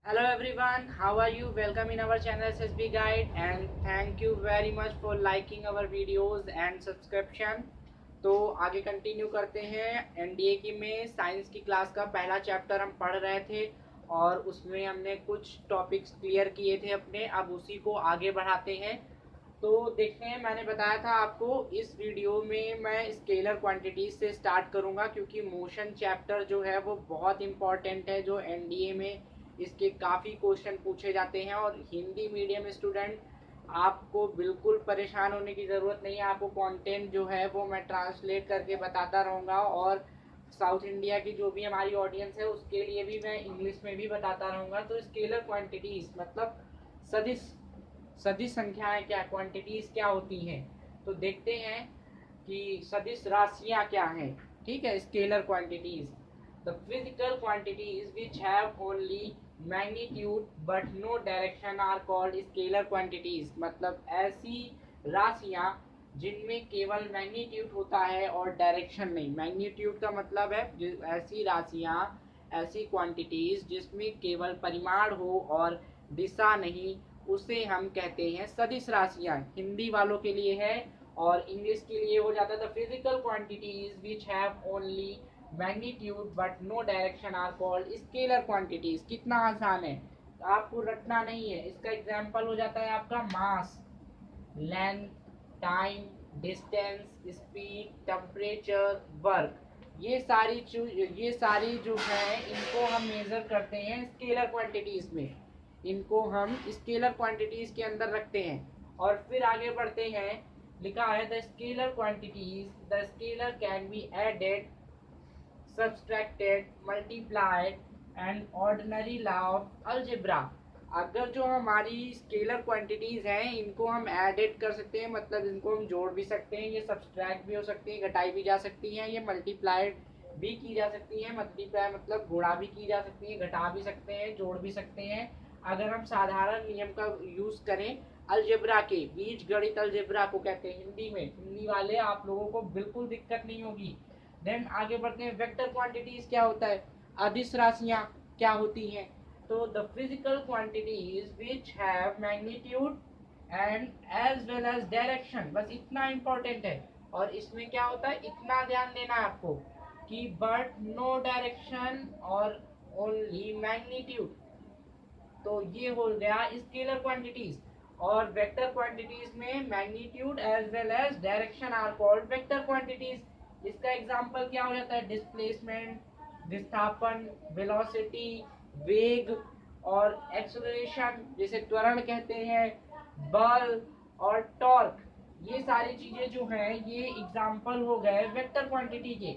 Hello everyone, how are you? Welcome in our channel SSB Guide and thank you very much for liking our videos and subscription। तो आगे continue करते हैं। NDA की में science की class का पहला चैप्टर हम पढ़ रहे थे और उसमें हमने कुछ टॉपिक्स क्लियर किए थे अपने, अब उसी को आगे बढ़ाते हैं। तो देखते हैं, मैंने बताया था आपको इस वीडियो में मैं स्केलर क्वांटिटीज से स्टार्ट करूंगा क्योंकि मोशन चैप्टर जो है वो बहुत इंपॉर्टेंट है, जो एनडीए में इसके काफ़ी क्वेश्चन पूछे जाते हैं। और हिंदी मीडियम स्टूडेंट आपको बिल्कुल परेशान होने की ज़रूरत नहीं है, आपको कंटेंट जो है वो मैं ट्रांसलेट करके बताता रहूँगा और साउथ इंडिया की जो भी हमारी ऑडियंस है उसके लिए भी मैं इंग्लिश में भी बताता रहूँगा। तो स्केलर क्वांटिटीज़ मतलब सदिश सदिश संख्याएं क्या, क्वांटिटीज़ क्या होती हैं, तो देखते हैं कि सदिश राशियां क्या हैं। ठीक है, scalar quantities, the physical quantities which have only magnitude but no direction are called scalar quantities. मतलब ऐसी राशियां जिनमें केवल मैग्नीट्यूड होता है और डायरेक्शन नहीं। मैग्नीट्यूड का मतलब है ऐसी राशियां, ऐसी क्वांटिटीज जिसमें केवल परिमाण हो और दिशा नहीं, उसे हम कहते हैं सदिश राशियां। हिंदी वालों के लिए है और इंग्लिश के लिए हो जाता है the physical quantities which have only magnitude but no direction are called scalar quantities. कितना आसान है, आपको रटना नहीं है। इसका एग्जाम्पल हो जाता है आपका mass, length, time, distance, speed, temperature, work. ये सारी जो है इनको हम मेजर करते हैं स्केलर क्वांटिटीज में, इनको हम स्केलर क्वांटिटीज के अंदर रखते हैं। और फिर आगे बढ़ते हैं, लिखा है the scalar quantities, the scalar can be added, subtracted, multiplied and ordinary law of algebra. अगर जो हमारी स्केलर क्वांटिटीज हैं इनको हम एडेड कर सकते हैं, मतलब इनको हम जोड़ भी सकते हैं, ये सब्सट्रैक्ट भी हो सकती है, घटाई भी जा सकती हैं, ये मल्टीप्लाइड भी की जा सकती है। मल्टीप्लाई मतलब गुणा भी की जा सकती है, घटा भी सकते हैं, जोड़ भी सकते हैं। अगर हम साधारण नियम का यूज करें, अलजेब्रा के, बीज गणित अलजेब्रा को कहते हैं हिंदी में, हिंदी वाले आप लोगों को बिल्कुल दिक्कत नहीं होगी। देन आगे बढ़ते हैं, वेक्टर क्वांटिटीज क्या होता है, अदिश राशियां क्या होती हैं। तो the physical quantities which have magnitude and as well as direction, बस इतना इंपॉर्टेंट है। और इसमें क्या होता है, इतना ध्यान देना है आपको कि बट नो डायरेक्शन और ओनली मैग्नीट्यूड। तो ये हो गया स्केलर क्वांटिटीज। और वेक्टर क्वांटिटीज में magnitude as well as direction are called vector quantities. इसका एग्जांपल क्या हो जाता है, डिस्प्लेसमेंट, विस्थापन, वेलोसिटी, वेग और एक्सेलरेशन जिसे त्वरण कहते हैं, बल और टॉर्क। ये सारी चीजें जो हैं ये एग्जांपल हो गए वेक्टर क्वांटिटी के।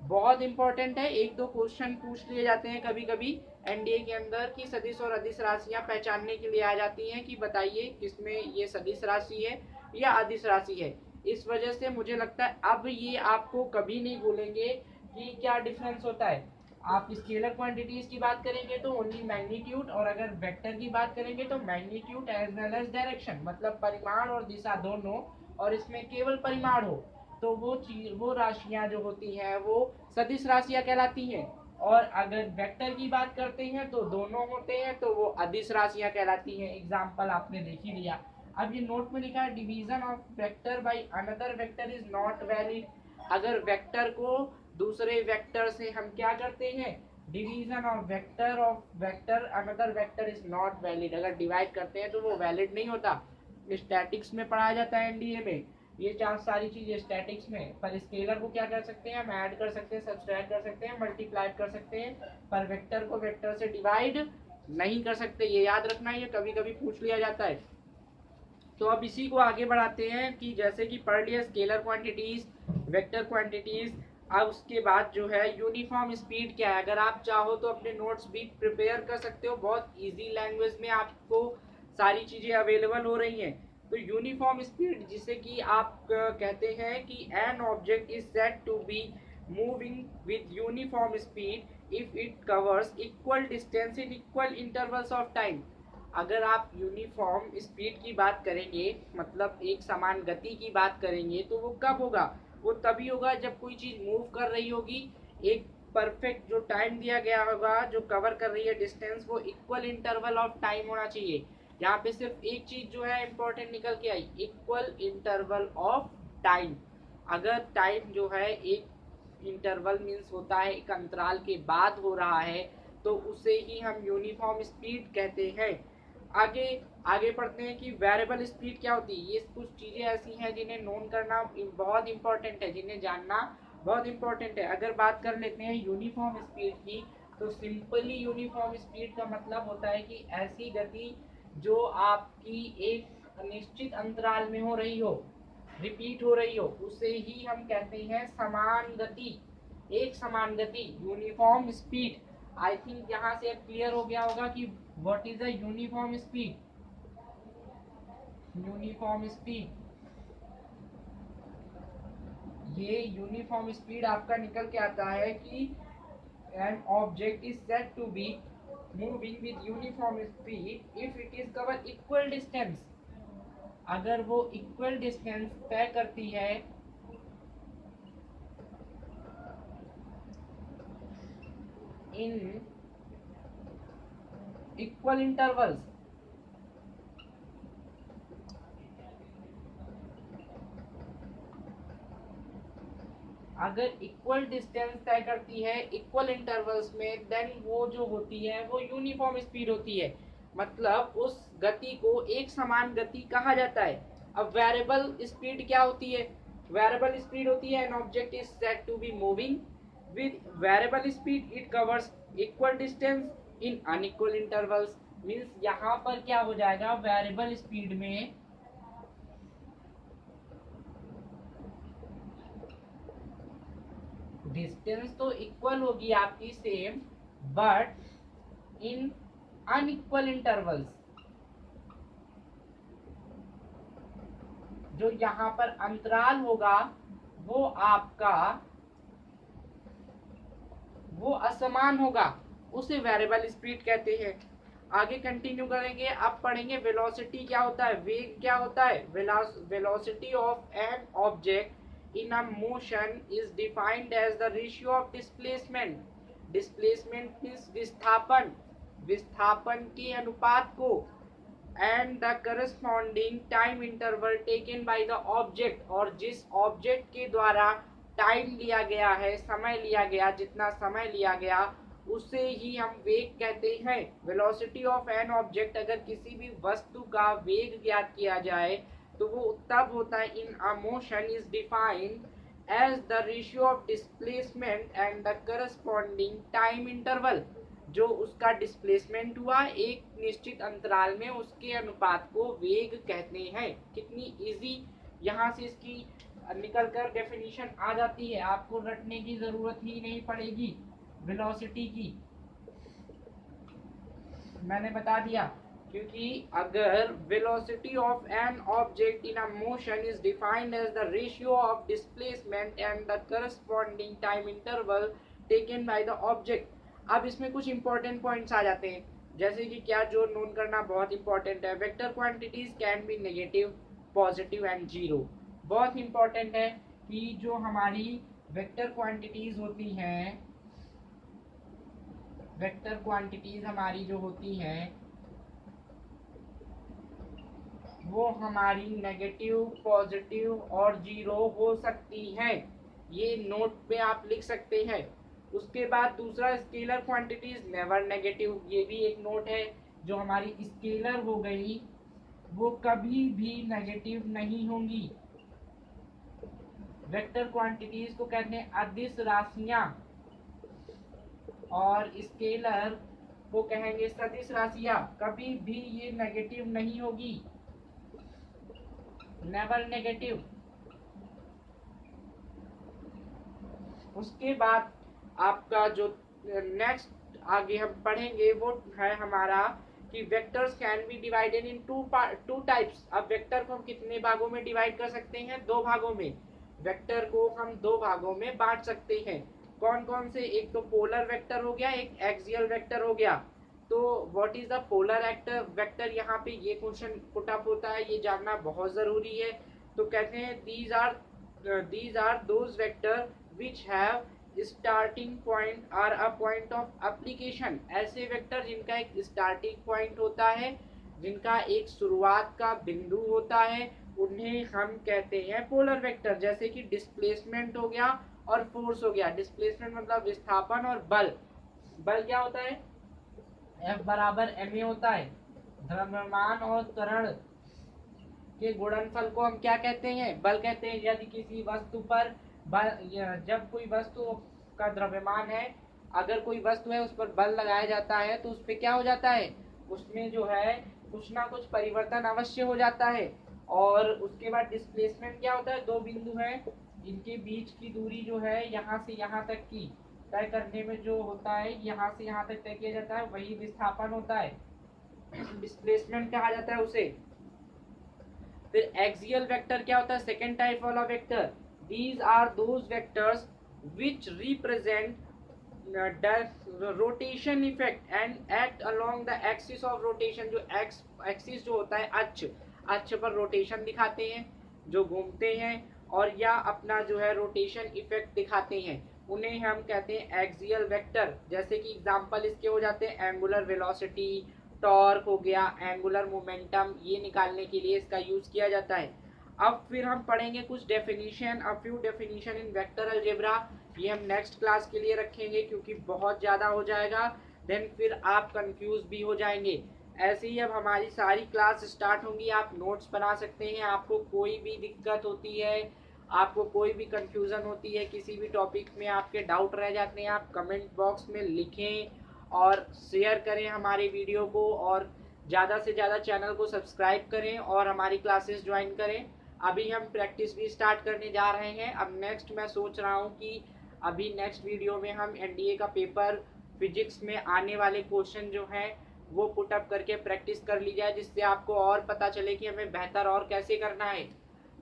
बहुत इंपॉर्टेंट है, एक दो क्वेश्चन पूछ लिए जाते हैं कभी कभी एनडीए के अंदर कि सदिश और अदिश राशियां पहचानने के लिए आ जाती हैं कि बताइए किसमें ये सदिश राशि है या अदिश राशि है। इस वजह से मुझे लगता है अब ये आपको कभी नहीं भूलेंगे कि क्या डिफरेंस होता है। आप स्केलर क्वांटिटीज की बात करेंगे तो ओनली मैग्नीट्यूड, और अगर वेक्टर की बात करेंगे तो magnitude as well as direction, मतलब परिमाण और दिशा दोनों, और इसमें केवल परिमाण हो तो वो चीज, वो राशियां जो होती हैं वो सदिश राशियां कहलाती हैं। और अगर वेक्टर की बात करते हैं तो दोनों होते हैं तो वो अदिश राशियां कहलाती हैं। एग्जाम्पल आपने देख ही लिया। अब ये नोट में लिखा है, division of vector by another vector is not valid. अगर वेक्टर को दूसरे वेक्टर से हम क्या करते हैं, division of vector another vector is not valid, अगर डिवाइड करते हैं तो वो वैलिड नहीं होता। स्टैटिक्स में पढ़ाया जाता है एनडीए में ये चार सारी चीजें स्टैटिक्स में। पर स्केलर को क्या कर सकते हैं, हम ऐड कर सकते हैं, सब्सट्रैक्ट कर सकते हैं, मल्टीप्लाई कर सकते हैं, पर वेक्टर को वेक्टर से डिवाइड नहीं कर सकते। ये याद रखना, ये कभी कभी पूछ लिया जाता है। तो अब इसी को आगे बढ़ाते हैं कि जैसे कि पढ़ लिया स्केलर क्वांटिटीज, वेक्टर क्वांटिटीज। अब उसके बाद जो है यूनिफॉर्म स्पीड क्या है। अगर आप चाहो तो अपने नोट्स भी प्रिपेयर कर सकते हो, बहुत इजी लैंग्वेज में आपको सारी चीजें अवेलेबल हो रही हैं। तो यूनिफॉर्म स्पीड जिसे कि आप कहते हैं कि an object is said to be moving with uniform speed if it covers equal distance in equal intervals of time. अगर आप यूनिफॉर्म स्पीड की बात करेंगे, मतलब एक समान गति की बात करेंगे, तो वो कब होगा, वो तभी होगा जब कोई चीज मूव कर रही होगी एक परफेक्ट जो टाइम दिया गया होगा, जो कवर कर रही है डिस्टेंस, वो इक्वल इंटरवल ऑफ टाइम होना चाहिए। यहाँ पे सिर्फ एक चीज जो है इंपॉर्टेंट निकल के आई, इक्वल इंटरवल ऑफ टाइम। अगर टाइम जो है एक इंटरवल मीन्स होता है एक अंतराल के बाद हो रहा है, तो उसे ही हम यूनिफॉर्म स्पीड कहते हैं। आगे आगे पढ़ते हैं कि वेरिएबल स्पीड क्या होती है। ये कुछ चीजें ऐसी हैं जिन्हें नोन करना बहुत इंपॉर्टेंट है, जिन्हें जानना बहुत इंपॉर्टेंट है। अगर बात कर लेते हैं यूनिफॉर्म स्पीड की, तो सिंपली यूनिफॉर्म स्पीड का मतलब होता है कि ऐसी गति जो आपकी एक निश्चित अंतराल में हो रही हो, रिपीट हो रही हो, उसे ही हम कहते हैं समान गति, एक समान गति, यूनिफॉर्म स्पीड। आई थिंक यहाँ से अब क्लियर हो गया होगा कि what is a uniform speed. Uniform speed, ये यूनिफॉर्म स्पीड आपका निकल के आता है कि an object is said to be moving with uniform speed if it is cover equal distance. अगर वो इक्वल डिस्टेंस तय करती है इन इक्वल इंटरवल्स, अगर इक्वल डिस्टेंस तय करती है इक्वल इंटरवल्स में, देन वो जो होती है वो यूनिफॉर्म स्पीड होती है। मतलब उस गति को एक समान गति कहा जाता है। अब वेरिएबल स्पीड क्या होती है? वेरिएबल स्पीड होती है an object is said to be moving with variable speed, it covers equal distance in unequal intervals. Means यहाँ पर क्या हो जाएगा, वेरिएबल स्पीड में डिस्टेंस तो इक्वल होगी आपकी same, but in unequal intervals. जो यहाँ पर अंतराल होगा वो आपका वो असमान होगा, उसे वेरिएबल स्पीड कहते हैं। आगे कंटिन्यू करेंगे, अब पढ़ेंगे वेलोसिटी क्या होता है, वेग क्या होता है। Velocity of an object in a motion is defined as the ratio of displacement. Displacement means विस्थापन, विस्थापन के अनुपात को, and the corresponding time interval taken by the object, और जिस ऑब्जेक्ट के द्वारा टाइम लिया गया है, समय लिया गया, जितना समय लिया गया, उसे ही हम वेग कहते हैं। वेलोसिटी ऑफ एन ऑब्जेक्ट, अगर किसी भी वस्तु का वेग ज्ञात किया जाए तो वो तब होता है in a motion is defined as the ratio of displacement and the corresponding time interval. जो उसका डिस्प्लेसमेंट हुआ एक निश्चित अंतराल में, उसके अनुपात को वेग कहते हैं। कितनी इजी यहाँ से इसकी निकल कर डेफिनेशन आ जाती है, आपको रटने की जरूरत ही नहीं पड़ेगी। वेलोसिटी की मैंने बता दिया, क्योंकि अगर velocity of an object in a motion is defined as the ratio of displacement and the corresponding time interval taken by the object. अब इसमें कुछ इंपॉर्टेंट पॉइंट्स आ जाते हैं, जैसे कि क्या, जो नोन करना बहुत इंपॉर्टेंट है। Vector quantities can be negative, positive and zero. बहुत इंपॉर्टेंट है कि जो हमारी वेक्टर क्वांटिटीज होती हैं, वेक्टर क्वांटिटीज हमारी जो होती हैं वो हमारी नेगेटिव, पॉजिटिव और जीरो हो सकती हैं। ये नोट पे आप लिख सकते हैं। उसके बाद दूसरा, स्केलर क्वांटिटीज नेवर नेगेटिव, ये भी एक नोट है। जो हमारी स्केलर हो गई वो कभी भी नेगेटिव नहीं होंगी। वेक्टर क्वांटिटीज को कहते हैं अदिश राशियां, और स्केलर को कहेंगे सदिश राशियां। कभी भी ये नेगेटिव नहीं होगी, नेवर नेगेटिव। उसके बाद आपका जो नेक्स्ट आगे हम पढ़ेंगे वो है हमारा कि vectors can be divided in two types. अब वेक्टर को हम कितने भागों में डिवाइड कर सकते हैं? दो भागों में। वेक्टर को हम दो भागों में बांट सकते हैं। कौन कौन से? एक तो पोलर वेक्टर हो गया, एक एक्सियल वेक्टर हो गया। तो what is the polar vector, यहाँ पे ये क्वेश्चन पुट अप होता है, ये जानना बहुत जरूरी है। तो कहते हैं these are those vector which have starting point are a point of application. ऐसे वेक्टर जिनका एक स्टार्टिंग पॉइंट होता है, जिनका एक शुरुआत का बिंदु होता है, उन्हें हम कहते हैं पोलर वेक्टर। जैसे कि डिस्प्लेसमेंट हो गया और फोर्स हो गया। डिस्प्लेसमेंट मतलब विस्थापन, और बल, बल क्या होता है, F बराबर ma होता है। द्रव्यमान और त्वरण के गुणनफल को हम क्या कहते हैं, बल कहते हैं। यदि किसी वस्तु पर जब कोई वस्तु का द्रव्यमान है, अगर कोई वस्तु है उस पर बल लगाया जाता है तो उस पर क्या हो जाता है, उसमें जो है कुछ ना कुछ परिवर्तन अवश्य हो जाता है। और उसके बाद डिस्प्लेसमेंट क्या होता है, दो बिंदु हैं, इनके बीच की दूरी जो है यहाँ से यहाँ तक की तय करने में जो होता है, यहाँ से यहाँ तक तय किया जाता है, वही विस्थापन होता है, डिस्प्लेसमेंट कहा जाता है उसे। फिर एक्सियल वेक्टर क्या होता है, सेकेंड टाइप वाला vector. These are those vectors which represent rotation effect and act along the axis of rotation. जो एक्सिस जो होता है, अक्ष पर रोटेशन दिखाते हैं, जो घूमते हैं, और या अपना जो है रोटेशन इफेक्ट दिखाते हैं, उन्हें हम कहते हैं एक्सियल वेक्टर। जैसे कि एग्जांपल इसके हो जाते हैं एंगुलर वेलोसिटी, टॉर्क हो गया, एंगुलर मोमेंटम, ये निकालने के लिए इसका यूज किया जाता है। अब फिर हम पढ़ेंगे कुछ definition, a few definition in vector algebra. ये हम नेक्स्ट क्लास के लिए रखेंगे क्योंकि बहुत ज़्यादा हो जाएगा, देन फिर आप कंफ्यूज भी हो जाएंगे। ऐसे ही अब हमारी सारी क्लास स्टार्ट होंगी, आप नोट्स बना सकते हैं। आपको कोई भी दिक्कत होती है, आपको कोई भी कंफ्यूजन होती है, किसी भी टॉपिक में आपके डाउट रह जाते हैं, आप कमेंट बॉक्स में लिखें और शेयर करें हमारे वीडियो को, और ज़्यादा से ज़्यादा चैनल को सब्सक्राइब करें और हमारी क्लासेस ज्वाइन करें। अभी हम प्रैक्टिस भी स्टार्ट करने जा रहे हैं। अब नेक्स्ट मैं सोच रहा हूँ कि अभी नेक्स्ट वीडियो में हम एनडीए का पेपर फिजिक्स में आने वाले क्वेश्चन जो हैं वो पुटअप करके प्रैक्टिस कर ली जाए, जिससे आपको और पता चले कि हमें बेहतर और कैसे करना है।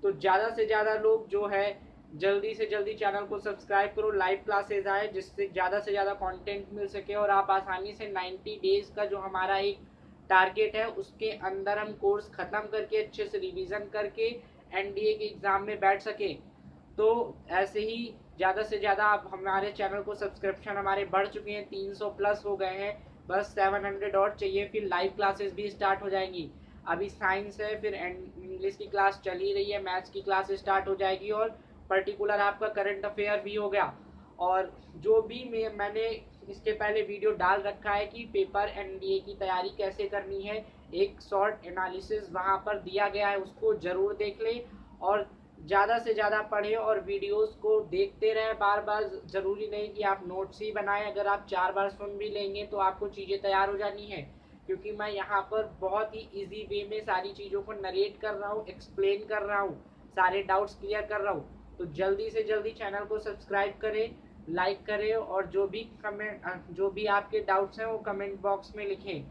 तो ज़्यादा से ज़्यादा लोग जो है जल्दी से जल्दी चैनल को सब्सक्राइब करो, लाइव क्लासेज आए, जिससे ज़्यादा से ज़्यादा कंटेंट मिल सके और आप आसानी से 90 डेज़ का जो हमारा एक टारगेट है उसके अंदर हम कोर्स ख़त्म करके अच्छे से रिवीजन करके एनडीए के एग्ज़ाम में बैठ सकें। तो ऐसे ही ज़्यादा से ज़्यादा आप हमारे चैनल को, सब्सक्रिप्शन हमारे बढ़ चुके हैं, 300 प्लस हो गए हैं, बस 700 और चाहिए, फिर लाइव क्लासेस भी स्टार्ट हो जाएंगी। अभी साइंस है, फिर इंग्लिश की क्लास चल ही रही है, मैथ्स की क्लास स्टार्ट हो जाएगी, और पर्टिकुलर आपका करंट अफेयर भी हो गया। और जो भी मैंने इसके पहले वीडियो डाल रखा है कि पेपर एनडीए की तैयारी कैसे करनी है, एक शॉर्ट एनालिसिस वहाँ पर दिया गया है, उसको ज़रूर देख लें और ज़्यादा से ज़्यादा पढ़ें और वीडियोस को देखते रहें बार बार। ज़रूरी नहीं कि आप नोट्स ही बनाएं, अगर आप 4 बार सुन भी लेंगे तो आपको चीज़ें तैयार हो जानी है, क्योंकि मैं यहाँ पर बहुत ही इजी वे में सारी चीज़ों को नरेट कर रहा हूँ, एक्सप्लेन कर रहा हूँ, सारे डाउट्स क्लियर कर रहा हूँ। तो जल्दी से जल्दी चैनल को सब्सक्राइब करें, लाइक करें, और जो भी आपके डाउट्स हैं वो कमेंट बॉक्स में लिखें।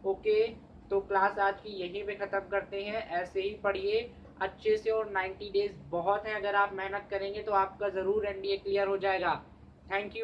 ओके, तो क्लास आज की यहीं पे ख़त्म करते हैं। ऐसे ही पढ़िए अच्छे से, और 90 डेज बहुत हैं, अगर आप मेहनत करेंगे तो आपका ज़रूर एनडीए क्लियर हो जाएगा। Thank you.